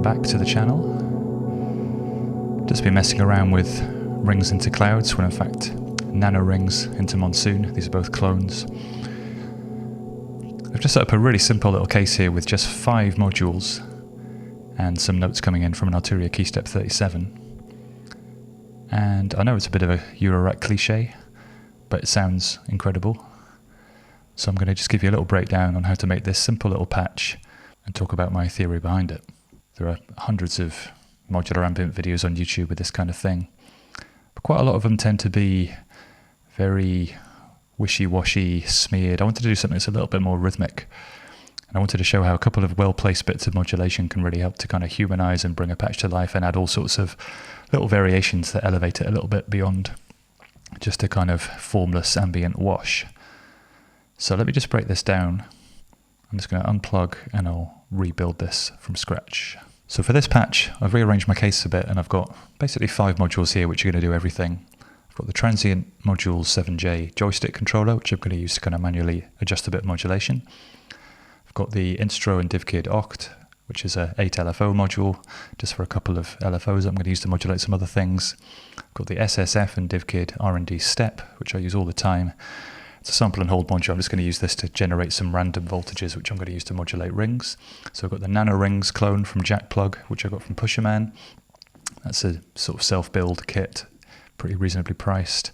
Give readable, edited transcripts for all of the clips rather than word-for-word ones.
welcome back to the channel. Just been messing around with rings into clouds, when in fact NanoRings into Monsoon. These are both clones. I've just set up a really simple little case here with just 5 modules and some notes coming in from an Arturia Keystep 37. And I know it's a bit of a Reich cliche, but it sounds incredible. So I'm going to just give you a little breakdown on how to make this simple little patch and talk about my theory behind it. There are hundreds of modular ambient videos on YouTube with this kind of thing, but quite a lot of them tend to be very wishy-washy, smeared. I wanted to do something that's a little bit more rhythmic, and I wanted to show how a couple of well-placed bits of modulation can really help to kind of humanize and bring a patch to life and add all sorts of little variations that elevate it a little bit beyond just a kind of formless ambient wash. So let me just break this down. I'm just going to unplug and I'll rebuild this from scratch. So for this patch, I've rearranged my case a bit and I've got basically 5 modules here which are going to do everything. I've got the Transient Modules 7J joystick controller, which I'm going to use to kind of manually adjust a bit of modulation. I've got the Instruo and DivKid Ochd, which is a 8 LFO module, just for a couple of LFOs I'm going to use to modulate some other things. I've got the SSF and DivKid RND Step, which I use all the time. It's a sample and hold module. I'm just going to use this to generate some random voltages, which I'm going to use to modulate rings. So I've got the NanoRings clone from Jak Plugg, which I got from Pusherman. That's a sort of self-build kit, pretty reasonably priced.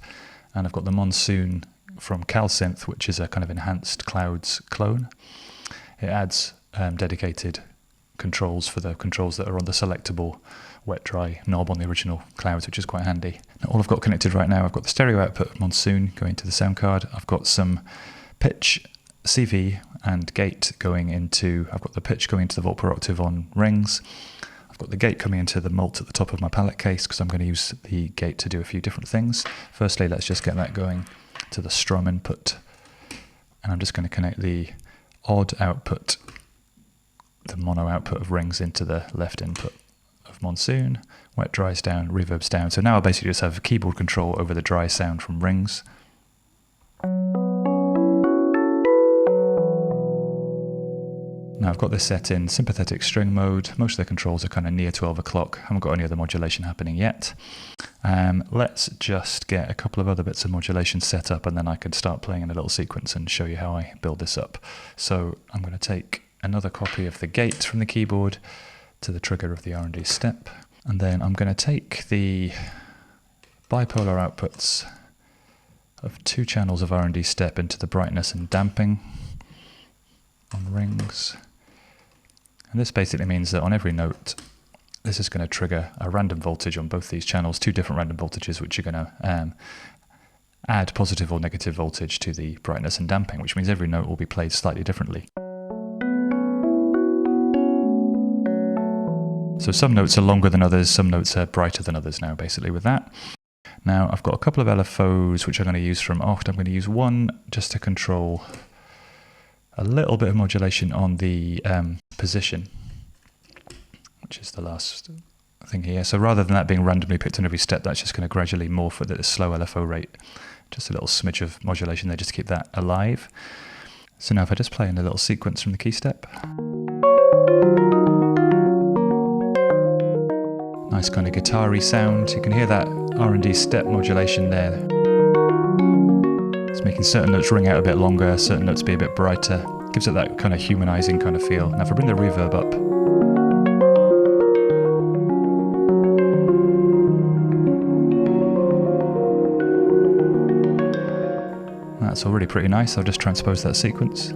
And I've got the Monsoon from Calsynth, which is a kind of enhanced clouds clone. It adds dedicated controls for the controls that are on the selectable wet-dry knob on the original clouds, which is quite handy. Now, all I've got connected right now, I've got the stereo output of Monsoon going to the sound card. I've got some pitch, CV, and gate going into, I've got the pitch going into the volt per octave on rings. I've got the gate coming into the mult at the top of my palette case because I'm going to use the gate to do a few different things. Firstly, let's just get that going to the strum input. And I'm just going to connect the odd output, the mono output of rings, into the left input of Monsoon. Wet dries down, reverbs down. So now I basically just have keyboard control over the dry sound from rings. Now I've got this set in sympathetic string mode. Most of the controls are kind of near 12 o'clock. I haven't got any other modulation happening yet. Let's just get a couple of other bits of modulation set up and then I can start playing in a little sequence and show you how I build this up. So I'm going to take another copy of the gate from the keyboard to the trigger of the RND step, and then I'm going to take the bipolar outputs of 2 channels of RND step into the brightness and damping on rings, and this basically means that on every note this is going to trigger a random voltage on both these channels, 2 different random voltages which are going to add positive or negative voltage to the brightness and damping, which means every note will be played slightly differently. So some notes are longer than others, some notes are brighter than others now, basically, with that. Now, I've got a couple of LFOs which I'm going to use from Ochd. I'm going to use one just to control a little bit of modulation on the position, which is the last thing here. So rather than that being randomly picked on every step, that's just going to gradually morph at a slow LFO rate. Just a little smidge of modulation there just to keep that alive. So now if I just play in a little sequence from the Keystep. Nice kind of guitar-y sound. You can hear that R&D step modulation there. It's making certain notes ring out a bit longer, certain notes be a bit brighter. Gives it that kind of humanizing kind of feel. Now if I bring the reverb up, that's already pretty nice. I'll just transpose that sequence.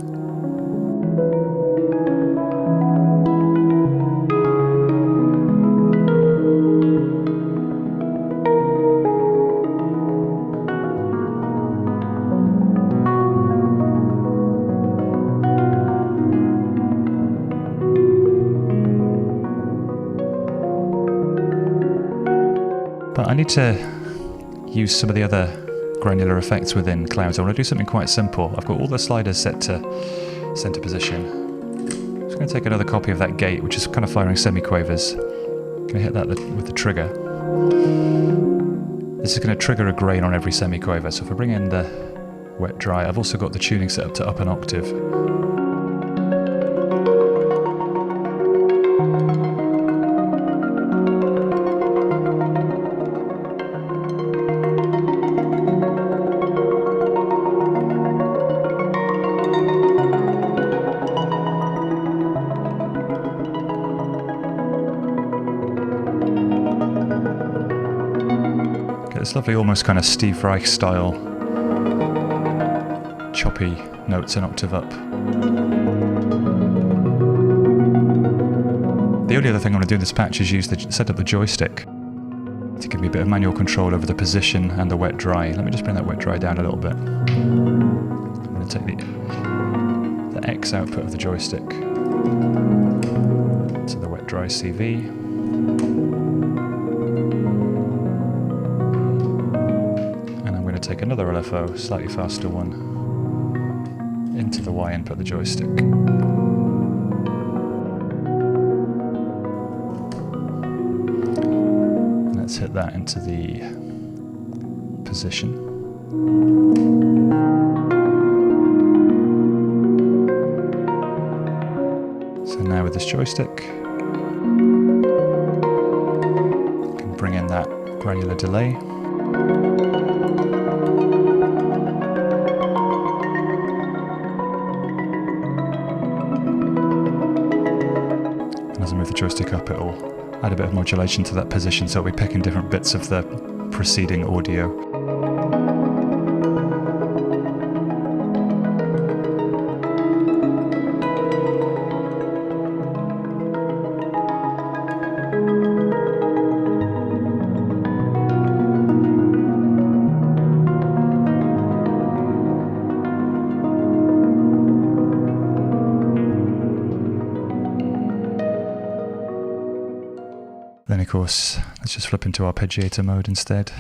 But I need to use some of the other granular effects within clouds. I want to do something quite simple. I've got all the sliders set to center position. I'm just going to take another copy of that gate, which is kind of firing semi-quavers. I'm going to hit that with the trigger. This is going to trigger a grain on every semi-quaver. So if I bring in the wet dry, I've also got the tuning set up to up an octave. It's lovely, almost kind of Steve Reich style, choppy notes an octave up. The only other thing I want to do in this patch is set up the joystick to give me a bit of manual control over the position and the wet dry. Let me just bring that wet dry down a little bit. I'm going to take the X output of the joystick to the wet dry CV. And I'm going to take another LFO, slightly faster one, into the Y input of the joystick. Let's hit that into the position. So now with this joystick, I can bring in that granular delay. And as I move the joystick up, it'll add a bit of modulation to that position, so we'll be picking different bits of the preceding audio. Then of course, let's just flip into arpeggiator mode instead.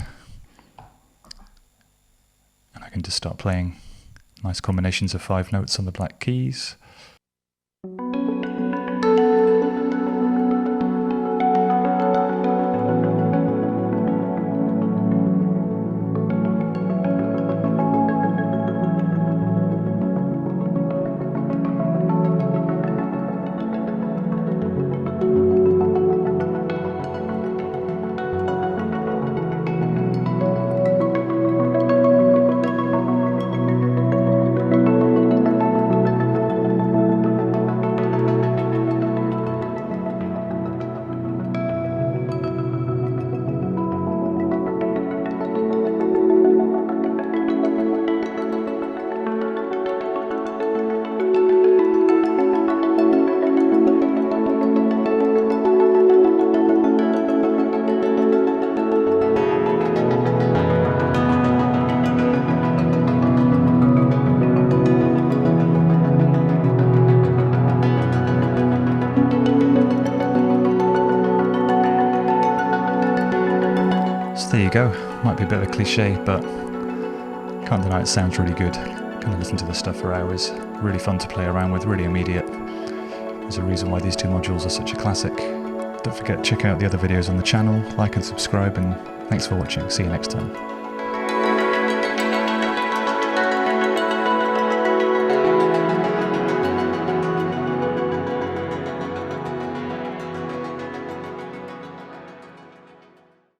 And I can just start playing nice combinations of 5 notes on the black keys. There you go. Might be a bit of a cliche, but can't deny it sounds really good. Can listen to this stuff for hours. Really fun to play around with, really immediate. There's a reason why these 2 modules are such a classic. Don't forget to check out the other videos on the channel, like and subscribe, and thanks for watching. See you next time.